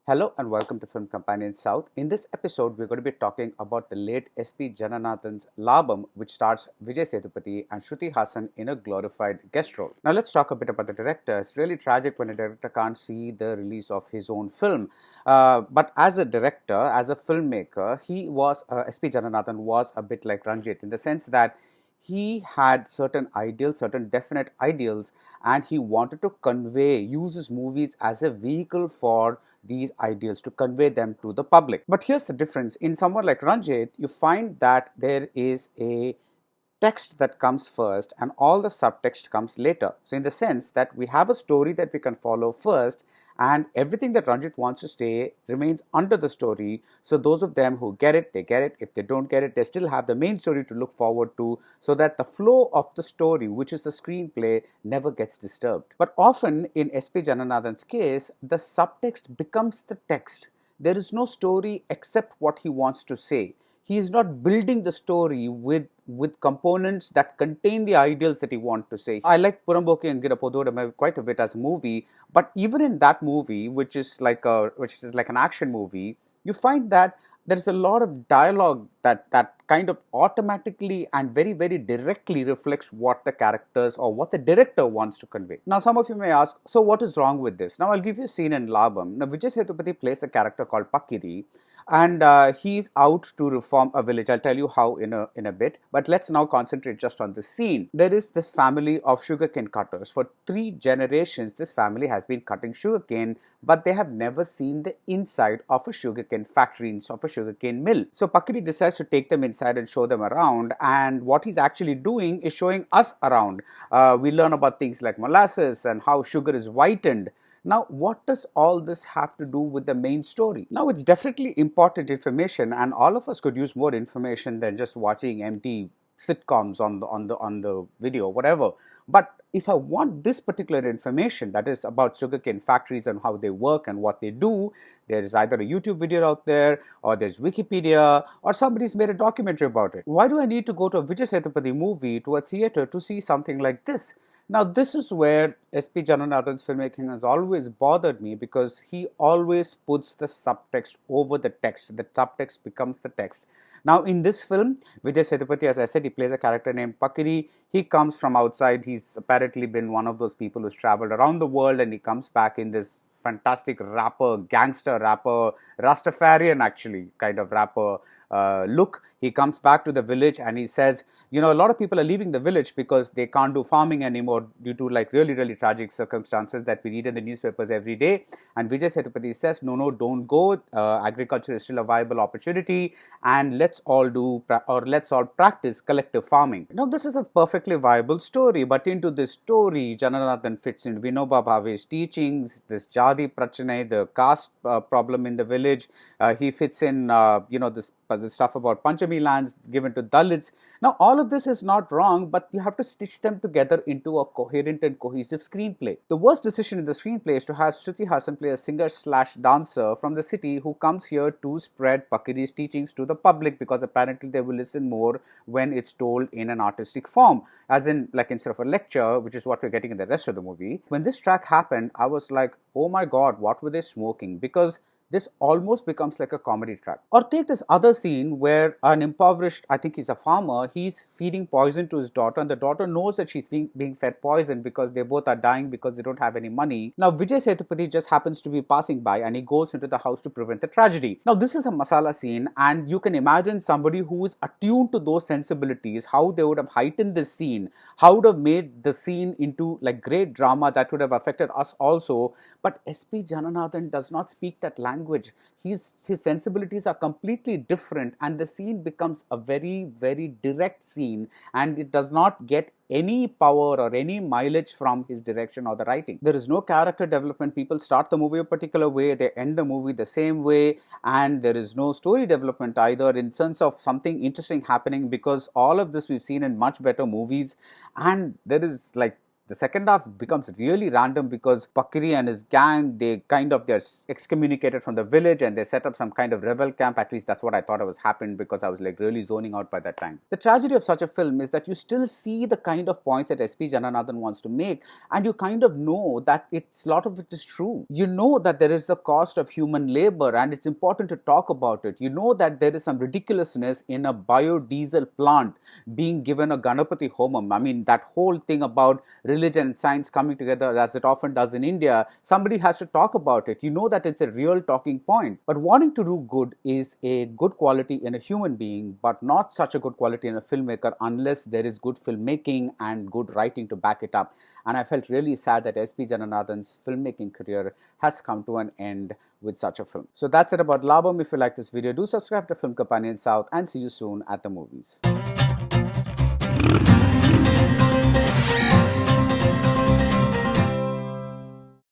Hello and welcome to Film Companion South. In this episode, we're going to be talking about the late SP Jananathan's Laabam, which stars Vijay Sethupathi and Shruti Haasan in a glorified guest role. Now, let's talk a bit about the director. It's really tragic when a director can't see the release of his own film. But as a director, as a filmmaker, SP Jananathan was a bit like Ranjit in the sense that he had certain ideals, certain definite ideals, and he wanted to use his movies as a vehicle for these ideals to convey them to the public. But here's the difference. In someone like Ranjit, you find that there is a text that comes first and all the subtext comes later. So in the sense that we have a story that we can follow first and everything that Ranjit wants to say remains under the story. So those of them who get it, they get it. If they don't get it, they still have the main story to look forward to so that the flow of the story, which is the screenplay, never gets disturbed. But often in SP Jananathan's case, the subtext becomes the text. There is no story except what he wants to say. He is not building the story with components that contain the ideals that he wants to say. I like Puramboki and Girapododam quite a bit as a movie, but even in that movie, which is like an action movie, you find that there's a lot of dialogue that kind of automatically and very, very directly reflects what the characters or what the director wants to convey. Now, some of you may ask, so what is wrong with this? Now, I'll give you a scene in Laabam. Now, Vijay Sethupathi plays a character called Pakiri, and he's out to reform a village. I'll tell you how in a bit, but let's now concentrate just on the scene. There is this family of sugarcane cutters. For 3 generations, this family has been cutting sugarcane, but they have never seen the inside of a sugarcane factory, of a sugarcane mill. So Pakiri decides to take them inside and show them around, and what he's actually doing is showing us around. We learn about things like molasses and how sugar is whitened. Now, what does all this have to do with the main story? Now, it's definitely important information, and all of us could use more information than just watching empty sitcoms on the video, whatever. But if I want this particular information, that is about sugarcane factories and how they work and what they do, there is either a YouTube video out there, or there's Wikipedia, or somebody's made a documentary about it. Why do I need to go to a Vijay Sethupathi movie, to a theater, to see something like this? Now, this is where SP Jananathan's filmmaking has always bothered me, because he always puts the subtext over the text. The subtext becomes the text. Now, in this film, Vijay Sethupathi, as I said, he plays a character named Pakiri. He comes from outside. He's apparently been one of those people who's traveled around the world, and he comes back in this fantastic rapper, gangster rapper, Rastafarian actually kind of rapper look. He comes back to the village and he says, you know, a lot of people are leaving the village because they can't do farming anymore due to like really, really tragic circumstances that we read in the newspapers every day. And Vijay Sethupathi says, no, don't go. Agriculture is still a viable opportunity, and let's all practice collective farming. Now, this is a perfectly viable story, but into this story, Jananathan fits in Vinoba Bhave's teachings, this Jadi Prachane, the caste problem in the village. He fits in, this stuff about Panchami lands given to Dalits. Now, all of this is not wrong, but you have to stitch them together into a coherent and cohesive screenplay. The worst decision in the screenplay is to have Shruti Haasan play a singer/dancer from the city who comes here to spread Pakiri's teachings to the public, because apparently they will listen more when it's told in an artistic form, as in like instead of a lecture, which is what we're getting in the rest of the movie. When this track happened, I was like, oh my god, what were they smoking? Because this almost becomes like a comedy track. Or take this other scene where an impoverished, I think he's a farmer, he's feeding poison to his daughter, and the daughter knows that she's being fed poison because they both are dying because they don't have any money. Now, Vijay Sethupathi just happens to be passing by and he goes into the house to prevent the tragedy. Now, this is a masala scene, and you can imagine somebody who is attuned to those sensibilities, how they would have heightened this scene, how would have made the scene into like great drama that would have affected us also. But SP Jananathan does not speak that language. His sensibilities are completely different, and the scene becomes a very, very direct scene, and it does not get any power or any mileage from his direction or the writing. There is no character development. People start the movie a particular way, they end the movie the same way, and there is no story development either in sense of something interesting happening, because all of this we've seen in much better movies, and there is like The second half becomes really random because Pakiri and his gang, they're excommunicated from the village and they set up some kind of rebel camp. At least that's what I thought was happened, because I was like really zoning out by that time. The tragedy of such a film is that you still see the kind of points that SP Jananathan wants to make, and you kind of know that a lot of it is true. You know that there is the cost of human labor and it's important to talk about it. You know that there is some ridiculousness in a biodiesel plant being given a Ganapati Homam. I mean, that whole thing about religion and science coming together, as it often does in India, somebody has to talk about it. You know that it's a real talking point. But wanting to do good is a good quality in a human being, but not such a good quality in a filmmaker unless there is good filmmaking and good writing to back it up. And I felt really sad that SP Jananathan's filmmaking career has come to an end with such a film. So that's it about Laabam. If you like this video, do subscribe to Film Companion South and see you soon at the movies.